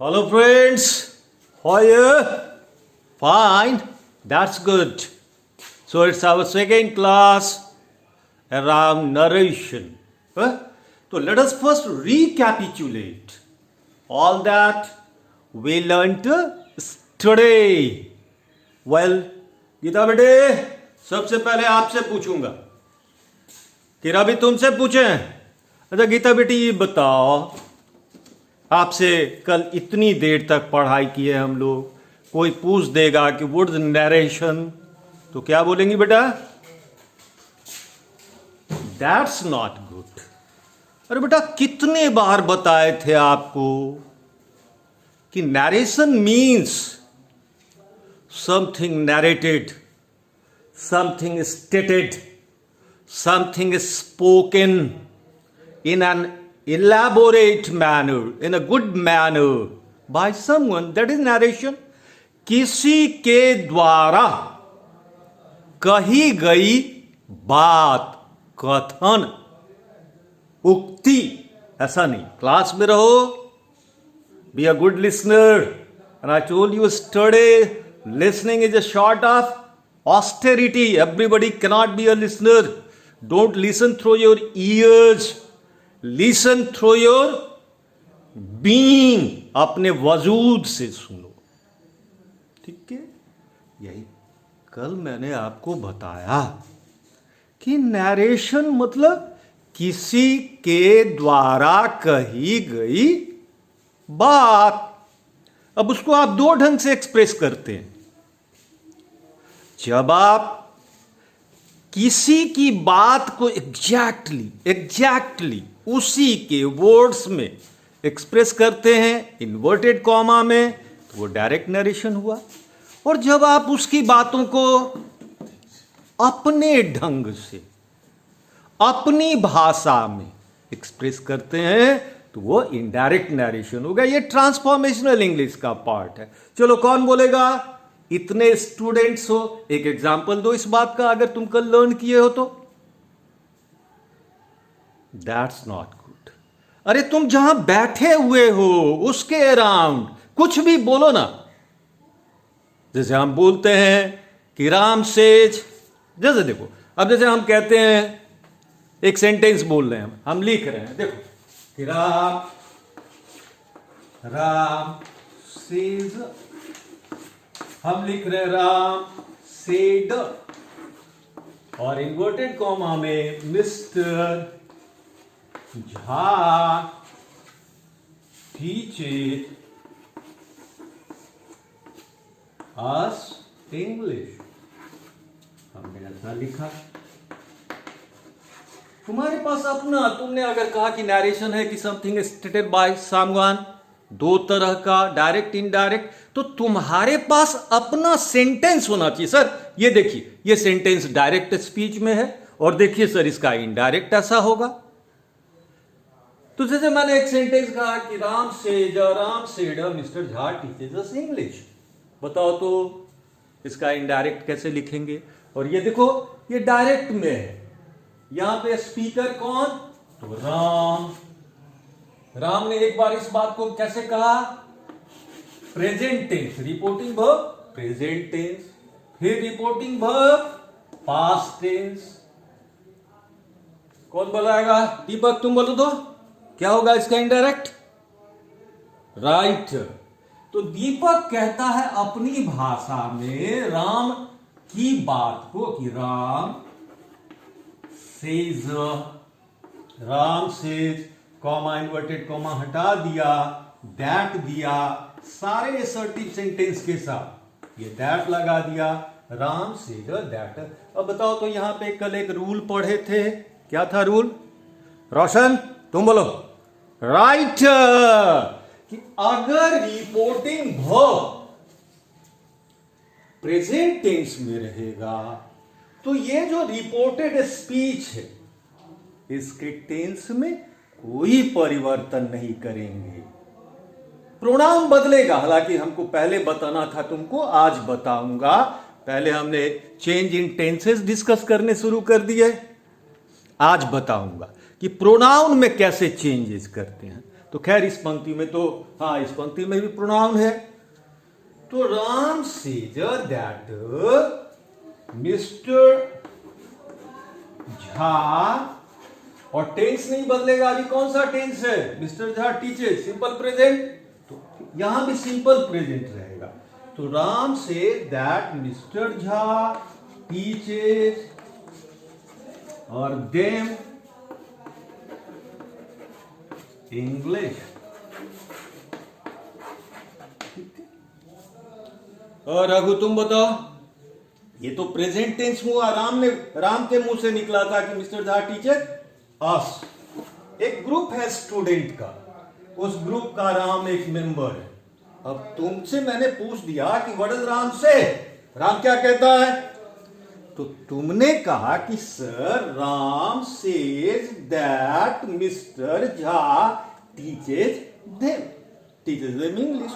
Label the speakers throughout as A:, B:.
A: Hello friends, how are you? Fine, that's good. So it's our second class around narration. So let us first recapitulate all that we learned today. Well, Gita बेटे सबसे पहले आपसे पूछूंगा, किरा भी तुमसे पूछे। अच्छा गीता बेटी ये बताओ, आपसे कल इतनी देर तक पढ़ाई की है हम लोग, कोई पूछ देगा कि व्हाट इज नरेशन, तो क्या बोलेंगी बेटा? That's not good. अरे बेटा कितने बार बताए थे आपको कि narration means something narrated, something stated, something spoken in an elaborate manner, in a good manner, by someone. That is narration. किसी के द्वारा कही गई बात, कथन, उक्ति, ऐसा नहीं। क्लास में रहो, be a good listener. And I told you yesterday, listening is a sort of austerity. Everybody cannot be a listener. Don't listen through your ears. Listen through your being, अपने वजूद से सुनो। ठीक है, यही कल मैंने आपको बताया कि नरेशन मतलब किसी के द्वारा कही गई बात। अब उसको आप दो ढंग से एक्सप्रेस करते हैं। जब आप किसी की बात को एग्जैक्टली उसी के वर्ड्स में एक्सप्रेस करते हैं इन्वर्टेड कॉमा में, तो वो डायरेक्ट नरेशन हुआ। और जब आप उसकी बातों को अपने ढंग से अपनी भाषा में एक्सप्रेस करते हैं तो वो इनडायरेक्ट नरेशन होगा। ये ट्रांसफॉर्मेशनल इंग्लिश का पार्ट है। चलो कौन बोलेगा? इतने स्टूडेंट्स हो, एक एग्जाम्पल दो इस बात का, अगर तुम कल लर्न किए हो तो। That's not good. अरे तुम जहां बैठे हुए हो उसके अराउंड कुछ भी बोलो ना। जैसे हम बोलते हैं कि राम सेज, जैसे देखो, अब जैसे हम कहते हैं एक सेंटेंस बोल रहे हैं, हम लिख रहे हैं, देखो कि राम सेज, हम लिख रहे हैं राम सेड, और इन्वर्टेड कॉमा में मिस्टर झा टीचेड अस इंग्लिश, हमने ऐसा लिखा। तुम्हारे पास अपना, तुमने अगर कहा कि नरेशन है कि समथिंग स्टेटेड बाय समवन, दो तरह का, डायरेक्ट इनडायरेक्ट, तो तुम्हारे पास अपना सेंटेंस होना चाहिए। सर ये देखिए, ये सेंटेंस डायरेक्ट स्पीच में है, और देखिए सर इसका इनडायरेक्ट ऐसा होगा। तो जैसे मैंने एक सेंटेंस कहा कि Ram said mister Jha teaches us English, बताओ तो इसका इनडायरेक्ट कैसे लिखेंगे? और ये देखो ये डायरेक्ट में है, यहां पे स्पीकर कौन? तो राम ने एक बार इस बात को कैसे कहा? Present tense, reporting verb present tense, फिर रिपोर्टिंग वर्ब पास्ट टेंस। कौन बोलाएगा? दीपक तुम बोलो तो क्या होगा इसका इनडायरेक्ट? राइट। तो दीपक कहता है अपनी भाषा में राम की बात को कि Ram says, comma inverted comma हटा दिया, दैट दिया, सारे असर्टिव सेंटेंस के साथ ये दैट लगा दिया, राम सेड दैट। अब बताओ तो यहां पे कल एक रूल पढ़े थे, क्या था रूल? रोशन तुम बोलो। राइट, कि अगर रिपोर्टिंग वर्ब प्रेजेंट टेंस में रहेगा तो ये जो रिपोर्टेड स्पीच है इसके टेंस में कोई परिवर्तन नहीं करेंगे। प्रोनाउन बदलेगा, हालांकि हमको पहले बताना था तुमको, आज बताऊंगा। पहले हमने चेंज इन टेंसेस डिस्कस करने शुरू कर दिए, आज बताऊंगा कि प्रोनाउन में कैसे चेंजेस करते हैं। तो खैर इस पंक्ति में तो हाँ, इस पंक्ति में भी प्रोनाउन है। तो Ram says that mister Jha, और टेंस नहीं बदलेगा, अभी कौन सा टेंस है? Mister Jha teaches, simple present, तो यहां भी सिंपल प्रेजेंट रहेगा। तो Ram say that mister Jha teaches और देम इंग्लिश। और रघु तुम बताओ, ये तो प्रेजेंट टेंस हुआ, राम के मुंह से निकला था कि मिस्टर झा टीचर अस। एक ग्रुप है स्टूडेंट का, उस ग्रुप का राम एक मेंबर है। अब तुमसे मैंने पूछ दिया कि व्हाट इज राम से, राम क्या कहता है? तो तुमने कहा कि sir Ram says that mister Jha teaches them English.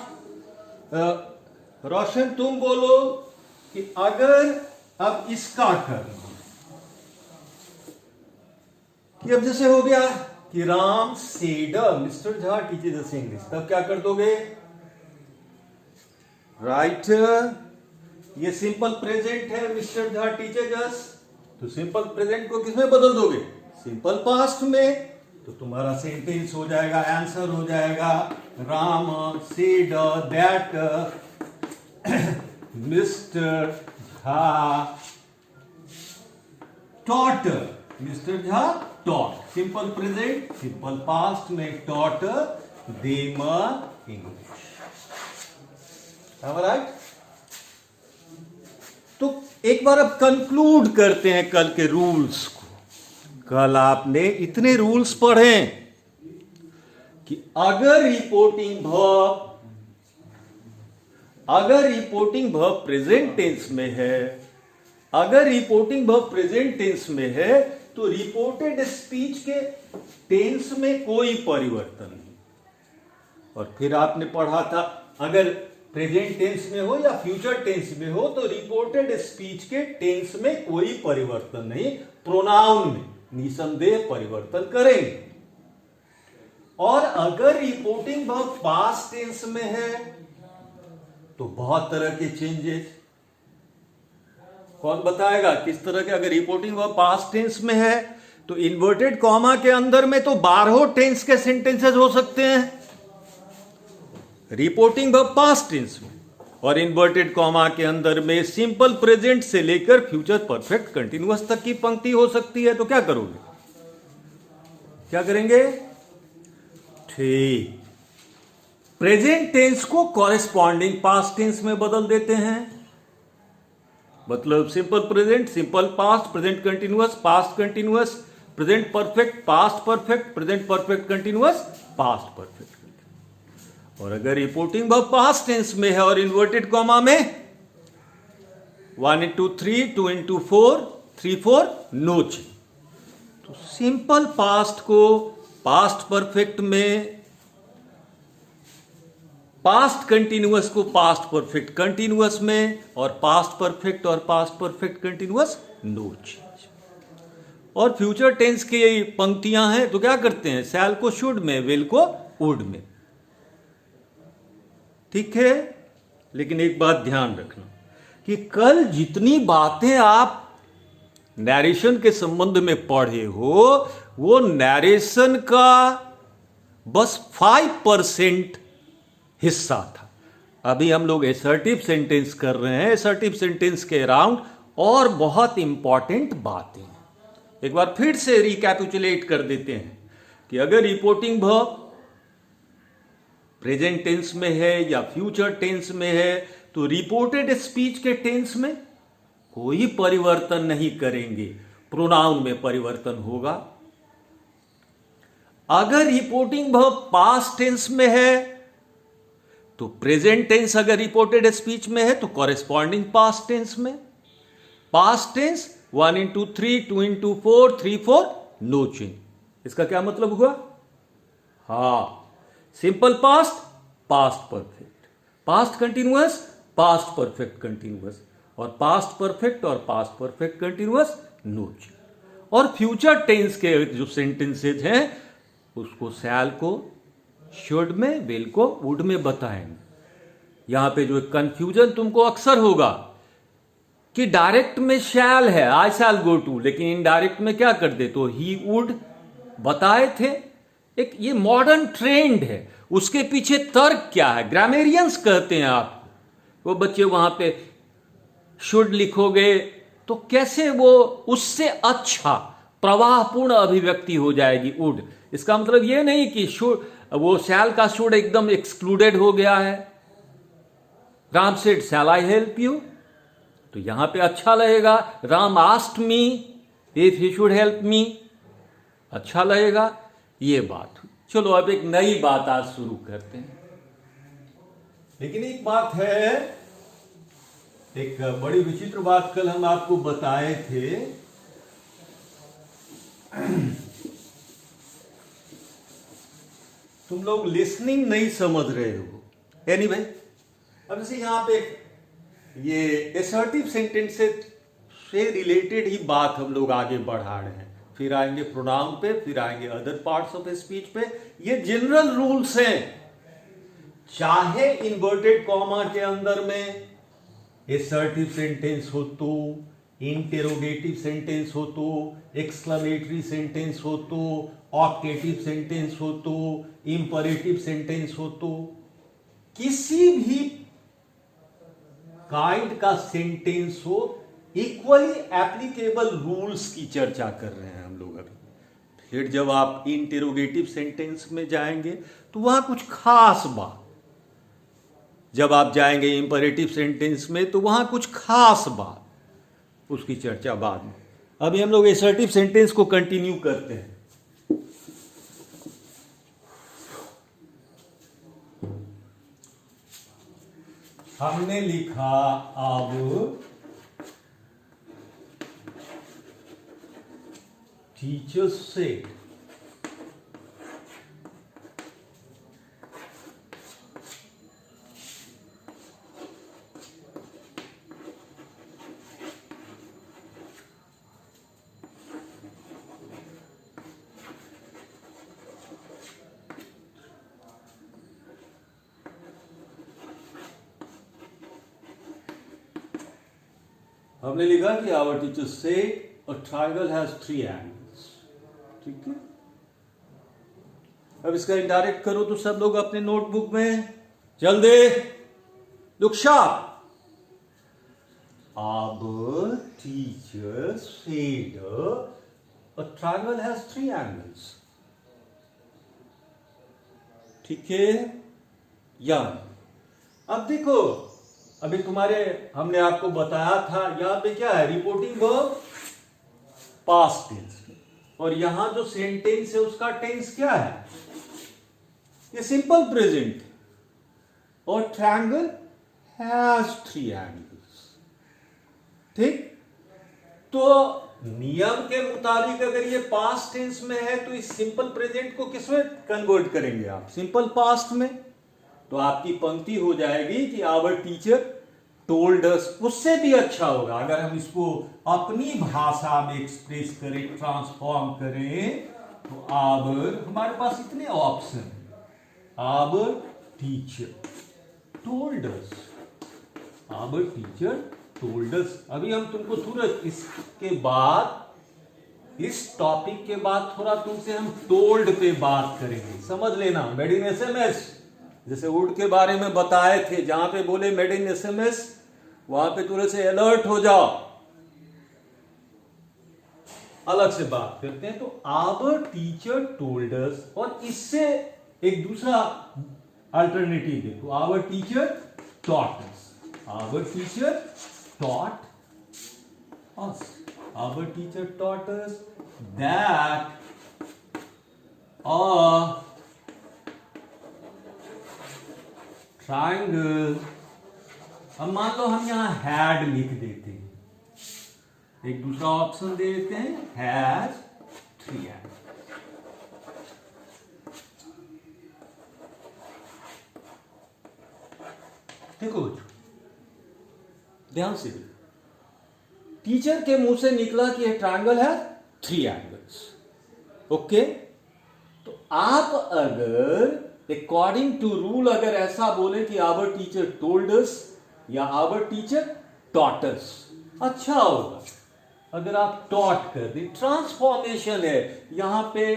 A: Roshan तुम बोलो कि अगर अब इसका करना कि अब जैसे हो गया कि Ram said mister Jha teaches English, तब क्या कर दोगे? राइट, ये सिंपल प्रेजेंट है, मिस्टर झा टीचेस, तो सिंपल प्रेजेंट को किसमें बदल दोगे? सिंपल पास्ट में। तो तुम्हारा सेंटेंस हो जाएगा, आंसर हो जाएगा Ram said that mister Jha taught, mister Jha taught, simple present, simple past में टॉट देम इंग्लिश। राइट। तो एक बार अब कंक्लूड करते हैं कल के रूल्स को। कल आपने इतने रूल्स पढ़े कि अगर रिपोर्टिंग वर्ब प्रेजेंट टेंस में है, अगर रिपोर्टिंग वर्ब प्रेजेंट टेंस में है, तो रिपोर्टेड स्पीच के टेंस में कोई परिवर्तन नहीं। और फिर आपने पढ़ा था अगर प्रेजेंट टेंस में हो या फ्यूचर टेंस में हो तो रिपोर्टेड स्पीच के टेंस में कोई परिवर्तन नहीं, प्रोनाउन में निसंदेह परिवर्तन करेंगे। और अगर रिपोर्टिंग वर्ब पास्ट टेंस में है तो बहुत तरह के चेंजेस। कौन बताएगा किस तरह के? अगर रिपोर्टिंग वर्ब पास्ट टेंस में है तो इन्वर्टेड कॉमा के अंदर में तो 12 टेंस के सेंटेंसेस हो सकते हैं रिपोर्टिंग वर्ब पास्ट टेंस में, और इन्वर्टेड कॉमा के अंदर में सिंपल प्रेजेंट से लेकर फ्यूचर परफेक्ट कंटिन्यूअस तक की पंक्ति हो सकती है। तो क्या करोगे? क्या करेंगे? ठीक, प्रेजेंट टेंस को कॉरेस्पॉन्डिंग पास्ट टेंस में बदल देते हैं। मतलब simple present, simple past, present continuous, past continuous, present perfect, past perfect, present perfect continuous, past perfect. और अगर रिपोर्टिंग वर्ब पास्ट टेंस में है और इन्वर्टेड कॉमा में 1 into 3, 2 into 4, 3, 4 नो चेंज, तो सिंपल पास्ट को पास्ट परफेक्ट में, past continuous को पास्ट परफेक्ट कंटिन्यूअस में, और पास्ट परफेक्ट और past perfect continuous no change. और फ्यूचर टेंस की पंक्तियां हैं तो क्या करते हैं? शैल को शुड में, विल को वुड में। ठीक है, लेकिन एक बात ध्यान रखना कि कल जितनी बातें आप नैरेशन के संबंध में पढ़े हो वो नैरेशन का बस 5% हिस्सा था। अभी हम लोग असर्टिव सेंटेंस कर रहे हैं। असर्टिव सेंटेंस के अराउंड और बहुत इंपॉर्टेंट बातें हैं। एक बार फिर से रिकैपिचुलेट कर देते हैं कि अगर रिपोर्टिंग वर्ब प्रेजेंट टेंस में है या फ्यूचर टेंस में है तो रिपोर्टेड स्पीच के टेंस में कोई परिवर्तन नहीं करेंगे, प्रोनाउन में परिवर्तन होगा। अगर रिपोर्टिंग वर्ब पास्ट टेंस में है तो प्रेजेंट टेंस अगर रिपोर्टेड स्पीच में है तो कॉरेस्पॉन्डिंग पास्ट टेंस में। Past tense 1 into 3, 2 into 4, 3, 4 no change. इसका क्या मतलब हुआ? हाँ, simple past, past perfect, past continuous, past perfect continuous, और पास्ट परफेक्ट और past perfect continuous no change. और फ्यूचर टेंस के जो सेंटेंसेज हैं उसको शैल को शुड में विल को वुड में बताएंगे। यहां पे जो कंफ्यूजन तुमको अक्सर होगा कि डायरेक्ट में शैल है, आई शैल गो टू, लेकिन इनडायरेक्ट में क्या कर दे, तो ही वुड बताए थे। एक ये मॉडर्न ट्रेंड है, उसके पीछे तर्क क्या है, ग्रामेरियंस कहते हैं आपको। वो बच्चे वहां पे शुड लिखोगे तो कैसे वो उससे अच्छा प्रवाहपूर्ण अभिव्यक्ति हो जाएगी वुड। इसका मतलब ये नहीं कि शुड, वो शैल का शुड एकदम एक्सक्लूडेड हो गया है। Ram said shall I help you, तो यहां पे अच्छा लगेगा। Ram asked me if he should help me, अच्छा लगेगा। ये बात, चलो अब एक नई बात आज शुरू करते हैं। लेकिन एक बात है, एक बड़ी विचित्र बात कल हम आपको बताए थे। तुम लोग लिसनिंग नहीं समझ रहे हो। एनीवे, अब जैसे यहां पे ये एसर्टिव सेंटेंस से रिलेटेड ही बात हम लोग आगे बढ़ा रहे हैं। फिर आएंगे प्रोनाउन पे, फिर आएंगे अदर पार्ट्स ऑफ स्पीच पे। ये जनरल रूल्स हैं, चाहे इन्वर्टेड कॉमा के अंदर में एसर्टिव सेंटेंस हो तो, इंटेरोगेटिव सेंटेंस हो तो, एक्सक्लेमेटरी सेंटेंस हो तो, ऑक्टेटिव सेंटेंस हो तो, इंपरेटिव सेंटेंस हो तो, किसी भी काइंड का सेंटेंस हो, इक्वली एप्लीकेबल रूल्स की चर्चा कर रहे हैं हम लोग अभी। फिर जब आप इंटेरोगेटिव सेंटेंस में जाएंगे तो वहां कुछ खास बात, जब आप जाएंगे इंपरेटिव सेंटेंस में तो वहां कुछ खास बात, उसकी चर्चा बाद में। अभी हम लोग एसर्टिव सेंटेंस को कंटिन्यू करते हैं। हमने लिखा अब टीचर से, हमने लिखा कि आवर टीचर से अ ट्रायंगल हैज 3 एंगल्स। ठीक है, अब इसका इनडायरेक्ट करो तो सब लोग अपने नोटबुक में जल्दी look sharp. Our teacher said a triangle has 3 angles. ठीक है, या अब देखो, अभी तुम्हारे हमने आपको बताया था यहां पे क्या है, रिपोर्टिंग वर्ब पास्ट टेंस, और यहां जो सेंटेंस है उसका टेंस क्या है, ये सिंपल प्रेजेंट, और ट्रायंगल हैज 3 एंगल्स। ठीक, तो नियम के मुताबिक अगर ये पास्ट टेंस में है तो इस सिंपल प्रेजेंट को किसमें कन्वर्ट करेंगे आप, सिंपल पास्ट में। तो आपकी पंक्ति हो जाएगी कि आवर टीचर टोल्ड अस। उससे भी अच्छा होगा अगर हम इसको अपनी भाषा में एक्सप्रेस करें, ट्रांसफॉर्म करें, तो आवर, हमारे पास इतने ऑप्शन हैं, our teacher told us, our teacher told us. अभी हम तुमको तुरंत इसके बाद, इस टॉपिक के बाद थोड़ा तुमसे हम टोल्ड पे बात करेंगे, समझ लेना। मेड इन एसएमएस, जैसे वुड के बारे में बताए थे, जहां पे बोले मेड इन एसएमएस, वहां पे थोड़े से अलर्ट हो जाओ, अलग से बात करते हैं। तो आवर टीचर टोल्ड अस, और इससे एक दूसरा अल्टरनेटिव देखो, our teacher taught us, our teacher taught us, our teacher taught us that a triangle, अब मान लो हम यहां हैड लिख देते हैं, एक दूसरा ऑप्शन दे देते हैं, हैज 3 एंगल्स। देखो बच्चों, ध्यान से देखो, टीचर के मुंह से निकला कि यह ट्रायंगल है 3 एंगल्स। ओके, तो आप अगर अकॉर्डिंग टू रूल अगर ऐसा बोले कि आवर टीचर टोल्ड अस या आवर टीचर टॉट अस, अच्छा होगा अगर आप टॉट कर दें। ट्रांसफॉर्मेशन है यहां पे,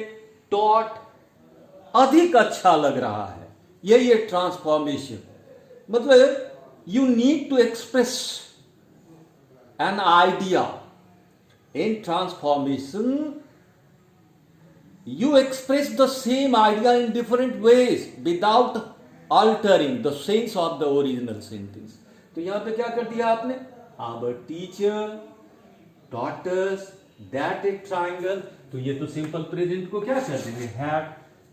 A: टॉट अधिक अच्छा लग रहा है, यही है ट्रांसफॉर्मेशन। मतलब you need to express an idea in transformation, you express the same idea in different ways without altering the sense of the original sentence। तो यहां पे क्या कर दिया आपने, our teacher taught us that a triangle, तो ये तो सिंपल प्रेजेंट को क्या कर देंगे, had।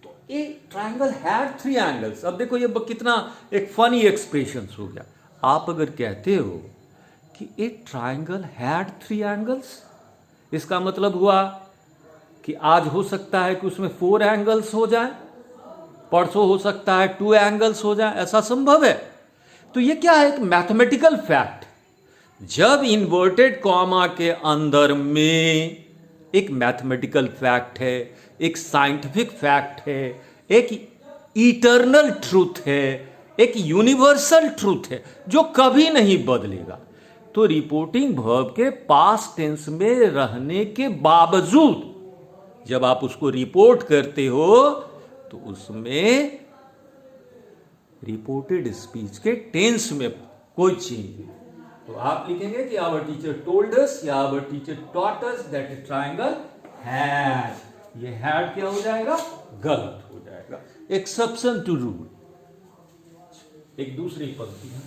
A: तो ए ट्राइंगल had 3 angles। अब देखो ये कितना एक फनी एक्सप्रेशन हो गया। आप अगर कहते हो कि ए ट्राइंगल had 3 angles, इसका मतलब हुआ कि आज हो सकता है कि उसमें 4 एंगल्स हो जाए, परसों हो सकता है 2 एंगल्स हो जाए, ऐसा संभव है। तो ये क्या है, एक मैथमेटिकल फैक्ट। जब इन्वर्टेड कॉमा के अंदर में एक मैथमेटिकल फैक्ट है, एक साइंटिफिक फैक्ट है, एक इटर्नल ट्रूथ है, एक यूनिवर्सल ट्रूथ है जो कभी नहीं बदलेगा, तो रिपोर्टिंग वर्ब के पास्ट टेंस में रहने के बावजूद जब आप उसको रिपोर्ट करते हो तो उसमें रिपोर्टेड स्पीच के टेंस में कोई चेंज नहीं। तो आप लिखेंगे कि आवर टीचर टोल्ड अस या our teacher taught us that a triangle had. ये हैड क्या हो जाएगा, गलत हो जाएगा, एक्सेप्शन टू रूल। एक दूसरी पंक्ति है,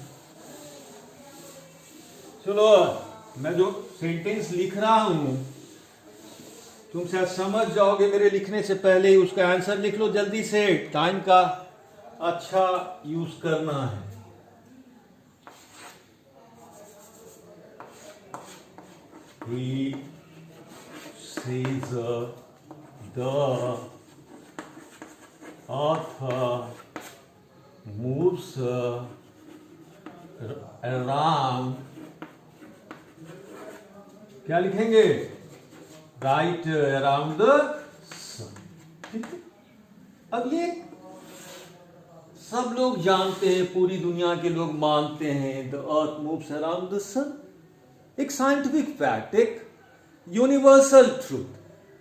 A: चलो मैं जो सेंटेंस लिख रहा हूं तुम शायद समझ जाओगे मेरे लिखने से पहले ही, उसका आंसर लिख लो जल्दी से, टाइम का अच्छा यूज करना है। He says the author moves around, क्या लिखेंगे, राइट अराउंड द सन। ठीक है, अब ये सब लोग जानते हैं, पूरी दुनिया के लोग मानते हैं, the earth moves around the sun, एक साइंटिफिक फैक्ट, एक यूनिवर्सल ट्रूथ।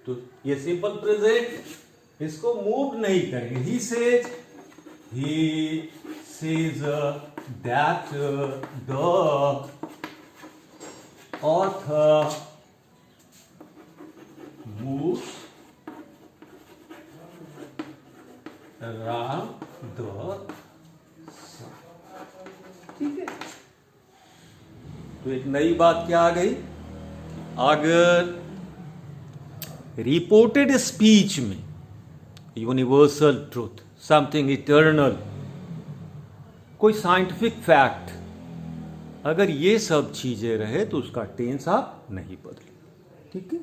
A: तो ये सिंपल प्रेजेंट, इसको मूव नहीं करेंगे। He says that the author moves around the sun। ठीक है, तो एक नई बात क्या आ गई, अगर रिपोर्टेड स्पीच में यूनिवर्सल ट्रूथ, समथिंग इटर्नल, कोई साइंटिफिक फैक्ट, अगर ये सब चीजें रहे तो उसका टेंस आप नहीं बदले। ठीक है,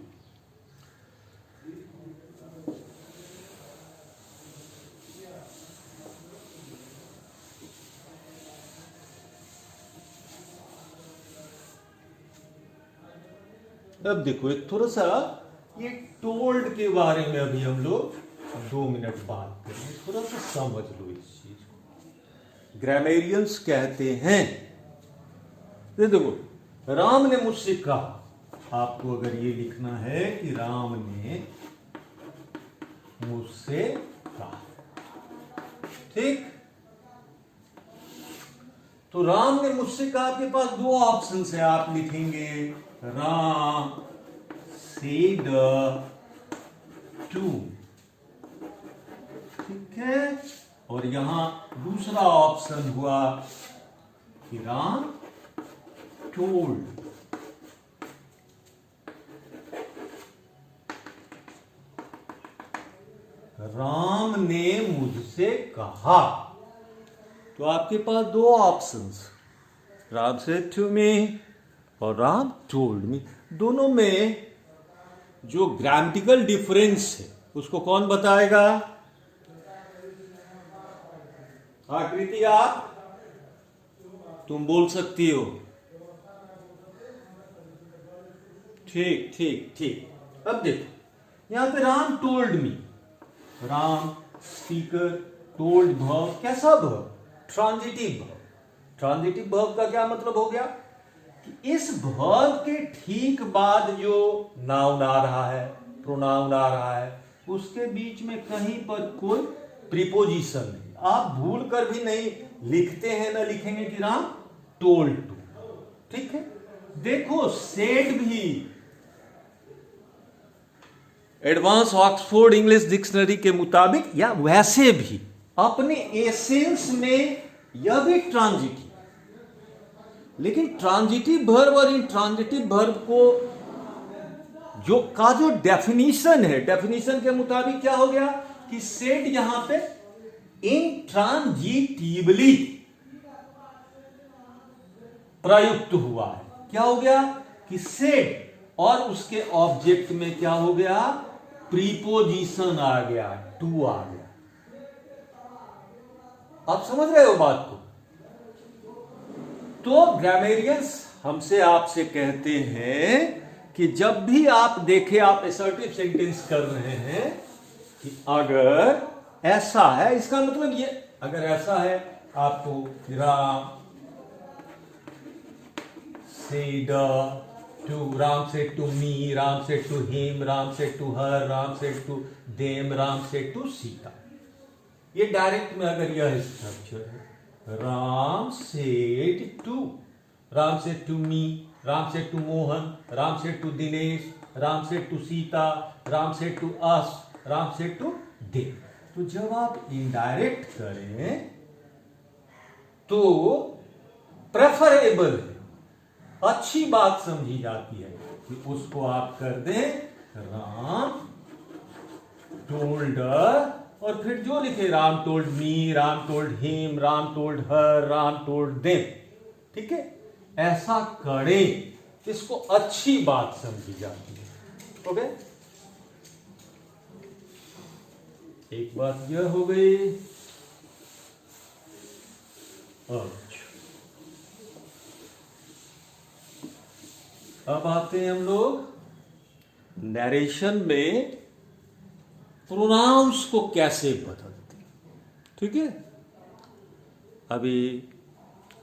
A: अब देखो एक थोड़ा सा ये टोल्ड के बारे में अभी हम लोग 2 मिनट बात करेंगे, थोड़ा सा समझ लो इस चीज को। ग्रामेरियंस कहते हैं, देखो राम ने मुझसे कहा, आपको अगर ये लिखना है कि राम ने मुझसे कहा, ठीक, तो राम ने मुझसे कहा, आपके पास 2 ऑप्शन है, आप लिखेंगे राम सेड टू, ठीक है, और यहां दूसरा ऑप्शन हुआ कि राम टोल्ड। राम ने मुझसे कहा, तो आपके पास 2 options, Ram said to me और राम टोल्ड मी। दोनों में जो ग्रामेटिकल डिफरेंस है उसको कौन बताएगा, आकृति आप तुम बोल सकती हो। ठीक ठीक ठीक, अब देखो यहां पे Ram told me, Ram speaker told verb कैसा verb? Transitive verb. Transitive verb का क्या मतलब हो गया कि इस वर्ब के ठीक बाद जो नाउन आ रहा है, प्रोनाउन आ रहा है, उसके बीच में कहीं पर कोई प्रीपोजिशन नहीं। आप भूल कर भी नहीं लिखते हैं, ना लिखेंगे कि राम टोल्ड टू, ठीक है। देखो सेड भी एडवांस ऑक्सफोर्ड इंग्लिश डिक्शनरी के मुताबिक या वैसे भी अपने एसेंस में यह भी ट्रांजिटिव, लेकिन ट्रांजिटिव वर्ब और इंट्रांजिटिव वर्ब को जो डेफिनेशन है, डेफिनेशन के मुताबिक क्या हो गया कि सेड यहां पे इंट्रांजिटिवली प्रयुक्त हुआ है। क्या हो गया कि सेड और उसके ऑब्जेक्ट में क्या हो गया, प्रीपोजिशन आ गया, टू आ गया। आप समझ रहे हो बात को? तो ग्रामेरियंस हमसे आपसे कहते हैं कि जब भी आप देखें, आप असर्टिव सेंटेंस कर रहे हैं कि अगर ऐसा है, इसका मतलब ये, अगर ऐसा है आपको Ram said to, Ram said to me, Ram said to him, Ram said to her, Ram said to them, Ram said to Sita. ये डायरेक्ट में अगर यह स्ट्रक्चर है, Ram said to, Ram said to me, Ram said to Mohan, Ram said to Dinesh, Ram said to Sita, Ram said to us, Ram said to they. तो जब आप indirect करें तो प्रेफरेबल है, अच्छी बात समझी जाती है कि उसको आप कर दें राम टोल्ड, और फिर जो लिखे Ram told me, Ram told him, Ram told her, Ram told them, ठीक है, ऐसा करें, इसको अच्छी बात समझी जाती है। ओके, एक बात यह हो गई। अब आते हैं हम लोग नरेशन में प्रोनाउंस को कैसे बदलते, ठीक है। अभी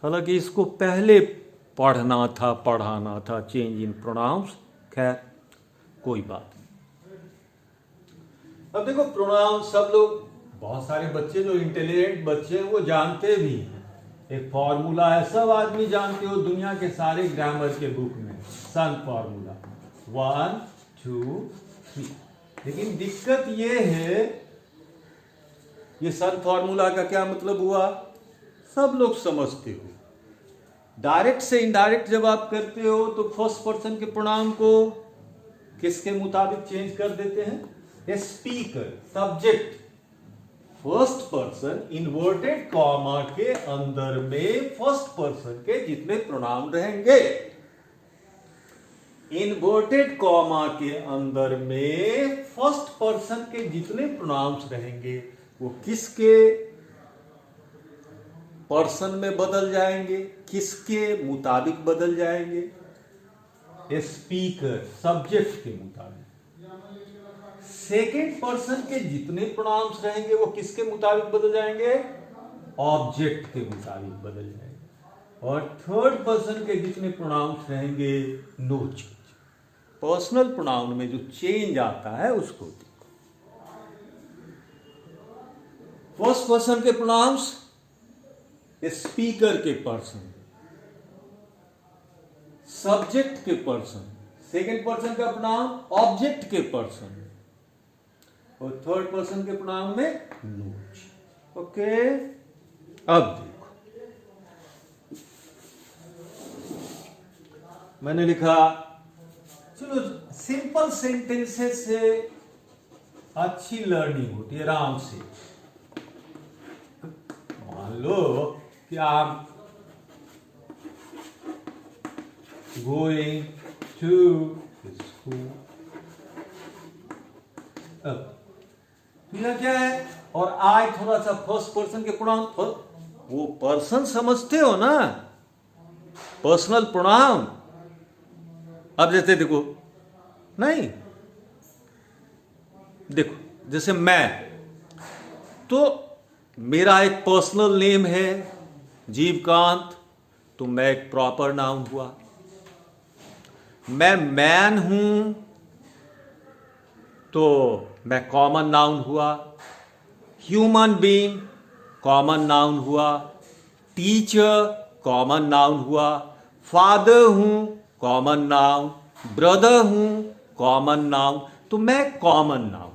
A: हालांकि इसको पहले पढ़ना था, पढ़ाना था, चेंज इन प्रोनाउंस, खैर कोई बात नहीं। अब देखो प्रोनाउंस सब लोग, बहुत सारे बच्चे जो इंटेलिजेंट बच्चे हैं वो जानते भी हैं। एक फॉर्मूला है, सब आदमी जानते हो, दुनिया के सारे ग्रामर के बुक में सन फॉर्मूला 1 2 3। लेकिन दिक्कत ये है, ये सन फॉर्मूला का क्या मतलब हुआ, सब लोग समझते हो। डायरेक्ट से इनडायरेक्ट जब आप करते हो तो फर्स्ट पर्सन के प्रोनाउन को किसके मुताबिक चेंज कर देते हैं, speaker, subject, first person inverted comma के अंदर में फर्स्ट पर्सन के जितने प्रोनाउन रहेंगे, इन्वर्टेड कॉमा के अंदर में फर्स्ट पर्सन के जितने प्रोनाउंस रहेंगे वो किसके पर्सन में बदल जाएंगे, किसके मुताबिक बदल जाएंगे, स्पीकर, सब्जेक्ट के मुताबिक। सेकेंड पर्सन के जितने प्रोनाउंस रहेंगे वो किसके मुताबिक बदल जाएंगे, ऑब्जेक्ट के मुताबिक बदल जाएंगे। और थर्ड पर्सन के जितने प्रोनाउंस रहेंगे, नो चेंज। पर्सनल प्रोनाउन में जो चेंज आता है उसको देखो। फर्स्ट पर्सन के प्रोनाउंस स्पीकर के पर्सन, सब्जेक्ट के पर्सन, सेकेंड पर्सन का प्रोनाउन ऑब्जेक्ट के पर्सन, और थर्ड पर्सन के प्रोनाउन में नो। ओके, अब देखो मैंने लिखा, चलो सिंपल सेंटेंसेस से अच्छी लर्निंग होती है आराम से। मान लो कि आप गोइंग टू स्कूल, अब यह क्या है, और आई थोड़ा सा फर्स्ट पर्सन के प्रोनाउन, वो पर्सन समझते हो ना, पर्सनल प्रोनाउन। अब जैसे देखो, नहीं देखो, जैसे मैं, तो मेरा एक पर्सनल नेम है जीवकांत, तो मैं एक प्रॉपर नाउन हुआ। मैं मैन हूं तो मैं कॉमन नाउन हुआ। ह्यूमन बीइंग कॉमन नाउन हुआ। टीचर कॉमन नाउन हुआ। फादर हूं कॉमन नाउन। ब्रदर हूं कॉमन नाउन, तो मैं कॉमन नाउन।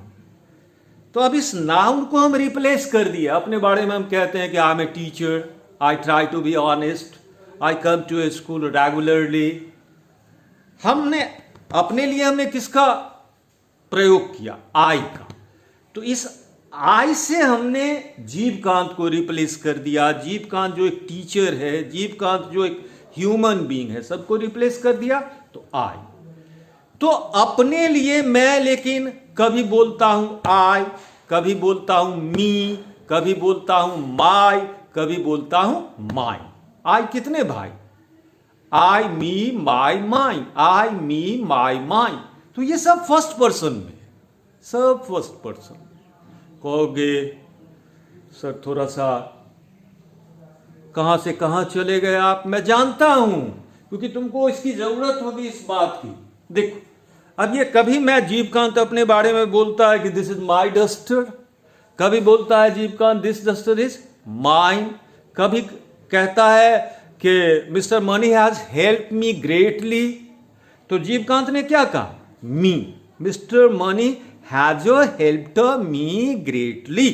A: तो अब इस नाउन को हम रिप्लेस कर दिया। अपने बारे में हम कहते हैं कि I am a teacher, I try to be honest, I come to a school regularly. हमने अपने लिए हमने किसका प्रयोग किया? आई का। तो इस आई से हमने जीवकांत को रिप्लेस कर दिया। जीवकांत जो एक टीचर है, जीवकांत जो एक ह्यूमन बीइंग है, सबको रिप्लेस कर दिया तो आई। तो अपने लिए मैं लेकिन कभी बोलता हूं आई, कभी बोलता हूं मी, कभी बोलता हूं माई, कभी बोलता हूं माई। आई कितने भाई? आई मी माई माई, आई मी माई माई। तो ये सब फर्स्ट पर्सन में है, सब फर्स्ट पर्सन। कहोगे सर थोड़ा सा कहां से कहां चले गए आप? मैं जानता हूं क्योंकि तुमको इसकी जरूरत होगी इस बात की। देखो अब ये कभी मैं जीवकांत अपने बारे में बोलता है कि दिस इज माई डस्टर, कभी बोलता है Jeevkant this duster is mine, कभी कहता है कि mister Mani has help me greatly. तो जीवकांत ने क्या कहा? Me. Mister Mani has helped me greatly.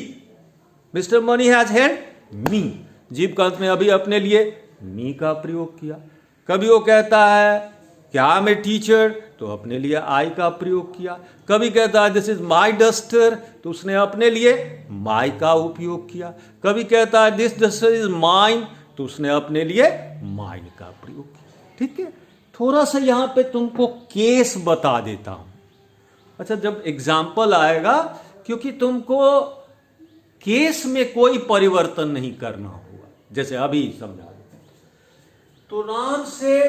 A: Mister Mani has help me. Jeevkant ने अभी अपने लिए मी का प्रयोग किया। कभी वो कहता है कि आई एम ए टीचर, तो अपने लिए आई का प्रयोग किया। कभी कहता है दिस इज माई डस्टर, तो उसने अपने लिए माई का उपयोग किया। कभी कहता है दिस डस्टर इज माइन, तो उसने अपने लिए माइन का प्रयोग किया। ठीक है, थोड़ा सा यहां पे तुमको केस बता देता हूं। अच्छा, जब एग्जाम्पल आएगा, क्योंकि तुमको केस में कोई परिवर्तन नहीं करना होगा, जैसे अभी समझा देते हैं। तो राम से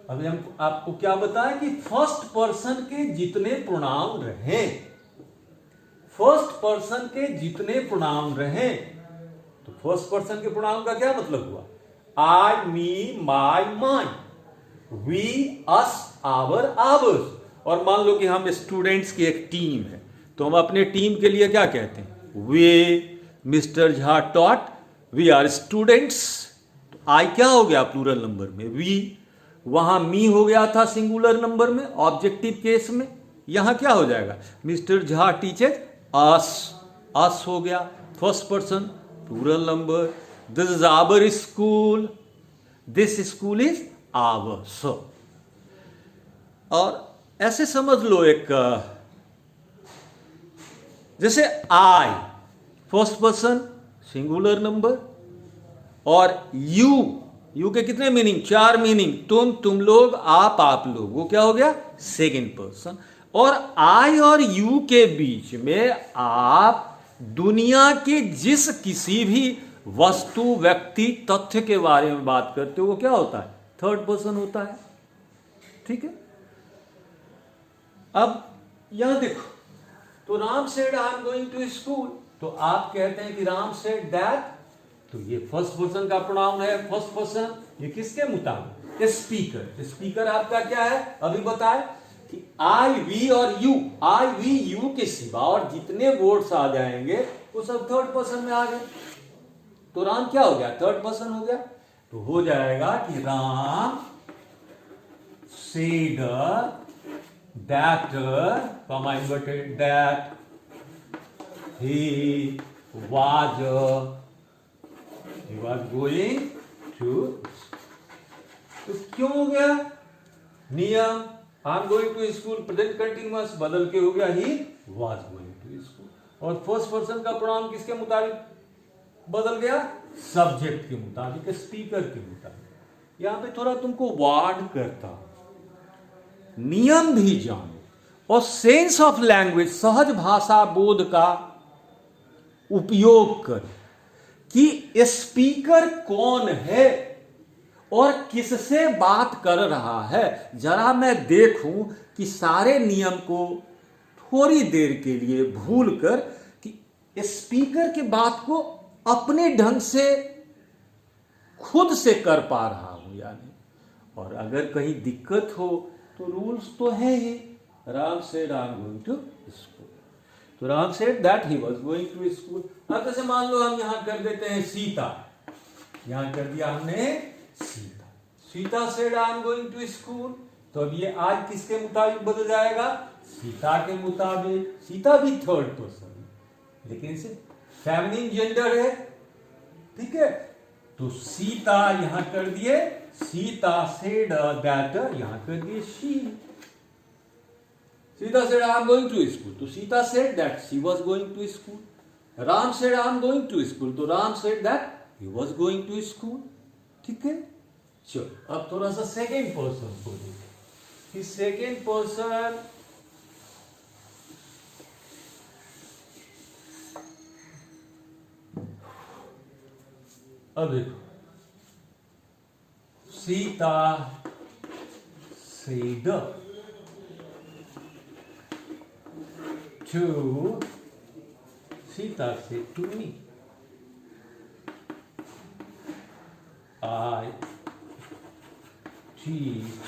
A: अभी हम आपको क्या बताया कि फर्स्ट पर्सन के जितने प्रोनाउन रहे, फर्स्ट पर्सन के जितने प्रोनाउन रहे, तो फर्स्ट पर्सन के प्रोनाउन का क्या मतलब हुआ? I me my mine, we us our ours. और मान लो कि हम स्टूडेंट्स की एक टीम है, तो हम अपने टीम के लिए क्या कहते हैं? वे mister Jha taught, we are students. तो आई क्या हो गया प्लूरल नंबर में? वी। वहां मी हो गया था सिंगुलर नंबर में, ऑब्जेक्टिव केस में। यहां क्या हो जाएगा? Mister Jha teacher us, us हो गया first person plural number. This is our school, this school is ours. और ऐसे समझ लो, एक जैसे I first person singular number, और यू के कितने मीनिंग? 4 मीनिंग। तुम लोग, आप लोग, वो क्या हो गया? Second person. और आई और यू के बीच में आप दुनिया के जिस किसी भी वस्तु, व्यक्ति, तथ्य के बारे में बात करते हो, वो क्या होता है? थर्ड पर्सन होता है। ठीक है, अब यहां देखो, तो Ram said I am going to school, तो आप कहते हैं कि राम सेड दैट, तो ये फर्स्ट पर्सन का प्रोनाउन है। फर्स्ट पर्सन ये किसके मुताबिक? स्पीकर। स्पीकर आपका क्या है? अभी बताए कि आई, वी और यू, आई, वी, यू के सिवा और जितने वर्ड्स आ जाएंगे वो सब थर्ड पर्सन में आ गए। तो राम क्या हो गया? थर्ड पर्सन हो गया। तो हो जाएगा कि Ram said that, comma inverted, that he was going to। तो क्यों हो गया? नियम, I am going to school present continuous बदल के हो गया he was going to school। और फर्स्ट पर्सन का प्रोनाउन किसके मुताबिक बदल गया? सब्जेक्ट के मुताबिक, स्पीकर के मुताबिक। यहां पे थोड़ा तुमको वार्न करता, नियम भी जानो और सेंस ऑफ लैंग्वेज, सहज भाषा बोध का उपयोग कर कि स्पीकर कौन है और किससे बात कर रहा है। जरा मैं देखूं कि सारे नियम को थोड़ी देर के लिए भूल कर कि स्पीकर के बात को अपने ढंग से खुद से कर पा रहा हूं या नहीं। और अगर कहीं दिक्कत हो तो रूल्स तो है ही। Ram said I am going to school, तो Ram said that he was going to school. अब जैसे मान लो हम यहां कर देते हैं सीता, यहां कर दिया हमने Sita, Sita said I am going to school, तो अब ये आज किसके मुताबिक बदल जाएगा, सीता के मुताबिक। सीता भी थर्ड पर्सन, लेकिन इसे फेमिनिन जेंडर है, ठीक है। तो सीता यहां कर दिए सीता सेड दैट, यहां कर दिए she. Sita said I am going to school, तो Sita said that she was going to school. Ram said I am going to school, तो Ram said that he was going to school, ठीक है। चलो अब थोड़ा सा सेकेंड पर्सन को देखें। सेकेंड पर्सन अब देखो, Sita said to, Sita said to me, I teach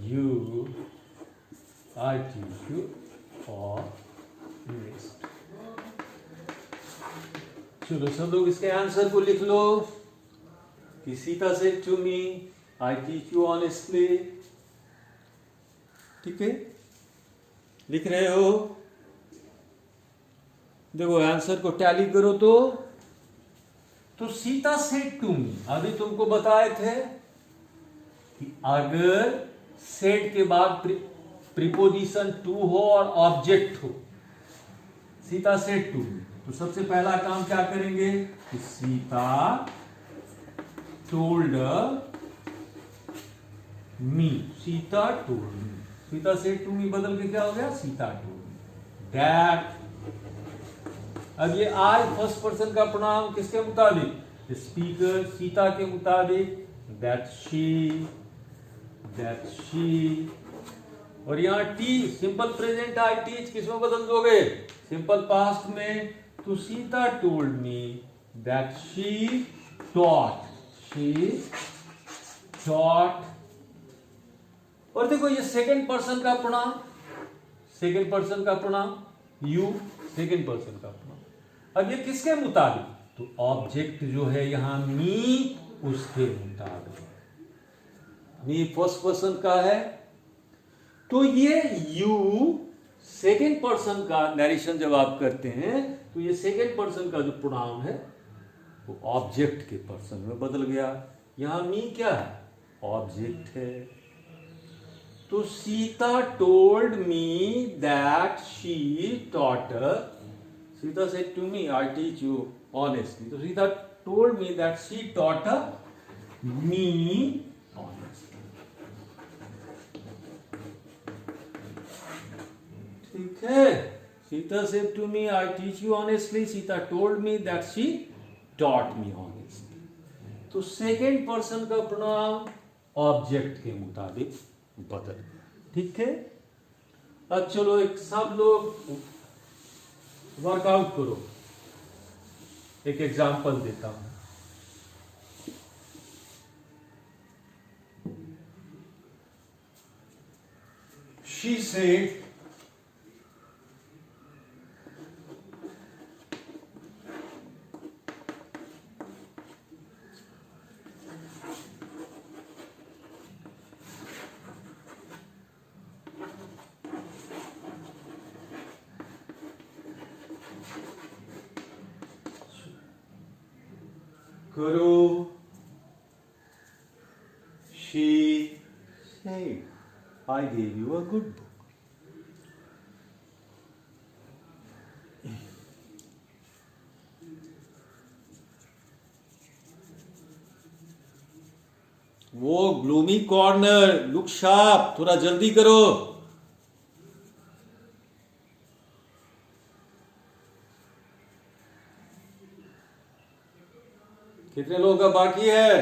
A: you, I teach you or next। चलो सब लोग इसके आंसर को लिख लो कि Sita said to me I teach you honestly, ठीक है, लिख रहे हो। देखो आंसर को टैली करो तो सीता सेड टू मी, अभी तुमको बताए थे कि अगर सेड के बाद प्रीपोजिशन टू हो और ऑब्जेक्ट हो, सीता सेड टू मी, तो सबसे पहला काम क्या करेंगे कि Sita told me, Sita told me, Sita said to me बदल के क्या हो गया, सीता टोल्ड मी दैट। अब ये आई फर्स्ट पर्सन का प्रोनाउन किसके मुताबिक, स्पीकर सीता के मुताबिक, दैट शी, और यहां T simple present I teach किसमें बदल दोगे, सिंपल पास्ट में, तो Sita told me that she taught, और देखो ये सेकेंड पर्सन का प्रोनाउन, सेकेंड पर्सन का प्रोनाउन यू, सेकेंड पर्सन का प्रोनाउन। अब ये किसके मुताबिक, तो ऑब्जेक्ट जो है यहां मी, उसके मुताबिक, मी फर्स्ट पर्सन का है, तो ये यू सेकेंड पर्सन का नरेशन जब आप करते हैं तो ये सेकेंड पर्सन का जो प्रोनाउन है वो ऑब्जेक्ट के पर्सन में बदल गया। यहां मी क्या है, ऑब्जेक्ट है। तो Sita told me that she taught, Sita said to me I teach you honestly, तो Sita told me that she taught me honestly, ठीक है। Sita said to me I teach you honestly, Sita told me that she taught me honestly, तो second person का pronoun object के मुताबिक बदल, ठीक है। अब चलो एक सब लोग वर्कआउट करो, एक एग्जांपल देता हूं। शी सेड करो, she said, I gave you a good book. वो ग्लूमी कॉर्नर, लुक शार्प, थोड़ा जल्दी करो। कितने लोगों का बाकी है,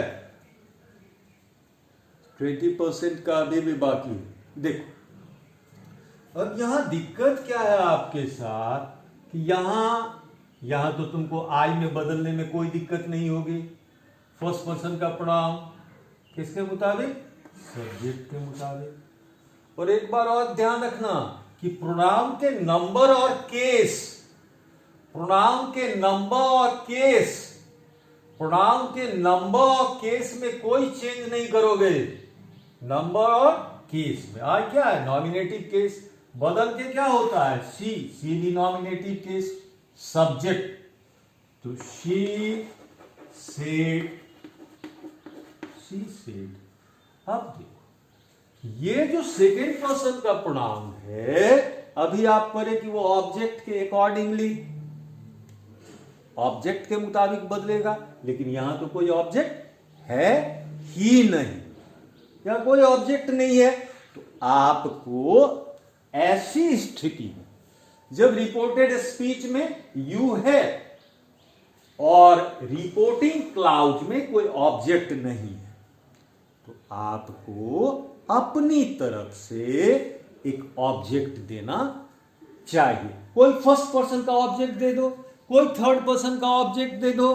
A: 20% का अभी भी बाकी है। देखो अब यहां दिक्कत क्या है आपके साथ कि यहां यहां तो तुमको आई में बदलने में कोई दिक्कत नहीं होगी। फर्स्ट पर्सन का प्रोनाउन किसके मुताबिक? सब्जेक्ट के मुताबिक। और एक बार और ध्यान रखना कि प्रोनाउन के नंबर और केस, प्रोनाउन के नंबर और केस, प्रोनाउन के नंबर और केस में कोई चेंज नहीं करोगे। नंबर और केस में आज क्या है? Nominative case. बदल के क्या होता है? सी, सी भी नॉमिनेटिव केस। सब्जेक्ट तो शी सेड, शी सेड। अब देखो ये जो सेकेंड पर्सन का प्रोनाउन है, अभी आप पढ़े कि वो ऑब्जेक्ट के अकॉर्डिंगली, ऑब्जेक्ट के मुताबिक बदलेगा, लेकिन यहां तो कोई ऑब्जेक्ट है ही नहीं, या कोई ऑब्जेक्ट नहीं है। तो आपको ऐसी स्थिति में जब रिपोर्टेड स्पीच में यू है और रिपोर्टिंग क्लाउज में कोई ऑब्जेक्ट नहीं है, तो आपको अपनी तरफ से एक ऑब्जेक्ट देना चाहिए। कोई फर्स्ट पर्सन का ऑब्जेक्ट दे दो, कोई थर्ड पर्सन का ऑब्जेक्ट दे दो,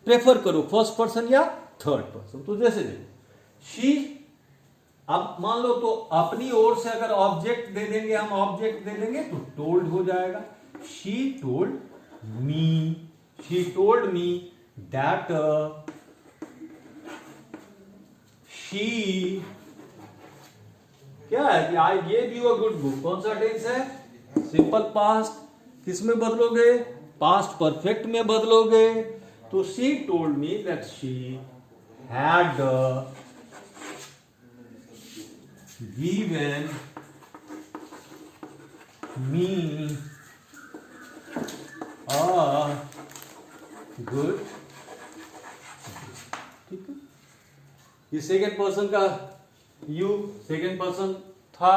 A: प्रेफर करो फर्स्ट पर्सन या थर्ड पर्सन। तो जैसे देखो शी, अब मान लो तो अपनी ओर से अगर ऑब्जेक्ट दे देंगे, हम ऑब्जेक्ट दे देंगे तो टोल्ड हो जाएगा। She told me, she told me that she, क्या है कि आई gave you a good book. कौन सा टेंस है? Simple past. किस में बदलोगे? पास्ट परफेक्ट में बदलोगे। तो she told me that she had given me a good, ठीक है। ये सेकेंड पर्सन का यू, सेकेंड पर्सन था,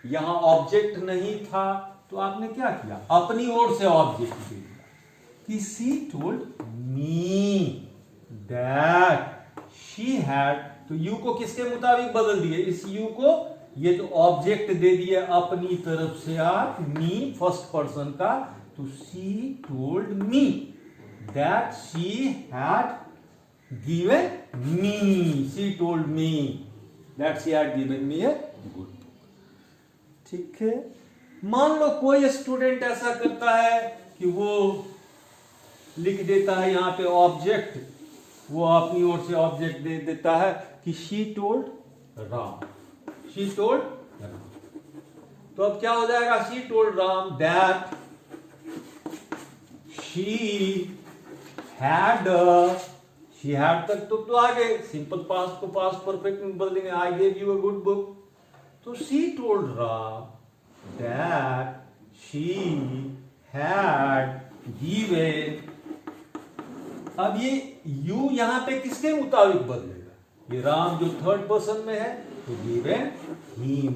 A: यहां ऑब्जेक्ट नहीं था, तो आपने क्या किया? अपनी ओर से ऑब्जेक्ट दे दिया कि she told me that she had. तो यू को किसके मुताबिक बदल दिए? इस यू को, ये तो ऑब्जेक्ट दे दिया अपनी तरफ से आप, मी फर्स्ट पर्सन का। तो she told me that she had given me, she told me that she had given me a good book. ठीक है। मान लो कोई स्टूडेंट ऐसा करता है कि वो लिख देता है यहां पे ऑब्जेक्ट, वो अपनी ओर से ऑब्जेक्ट दे देता है कि she told Ram, she told Ram. तो अब क्या हो जाएगा? She told Ram that she had, she had तक तो आगे सिंपल पास्ट को पास्ट परफेक्ट में बदलेंगे, I gave you a good book. तो she told Ram that she had given. अब ये यू यहां पे किसके मुताबिक बदलेगा? ये राम जो थर्ड पर्सन में है तो गिवन हिम,